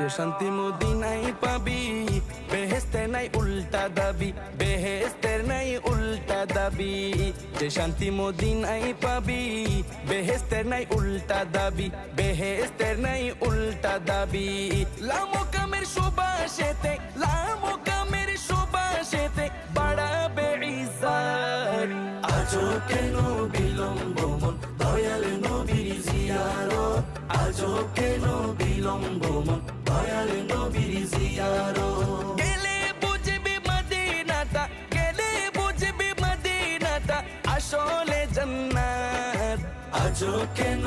যে শান্তি মদিনায় পাবি, বেহেশতের নাই উল্টা দাবি, বেহেশতের নাই উল্টা দাবি। যে শান্তি মদিনায় পাবি, বেহেশতের নাই উল্টা দাবি, বেহেশতের নাই উল্টা দাবি। লামকামের সুবাসেতে, লামকামের সুবাসেতে বাড়াবে ইজ্জত। আজও কেন বিলম্ব মন দয়াল নবীর জিয়ারত, আজও কেন বিলম্ব মন দয়াল নবীর জিয়ারত। গেলে বুঝবি মদিনাটা, গেলে বুঝবি মদিনাটা আসলে জান্নাত। আজও কেন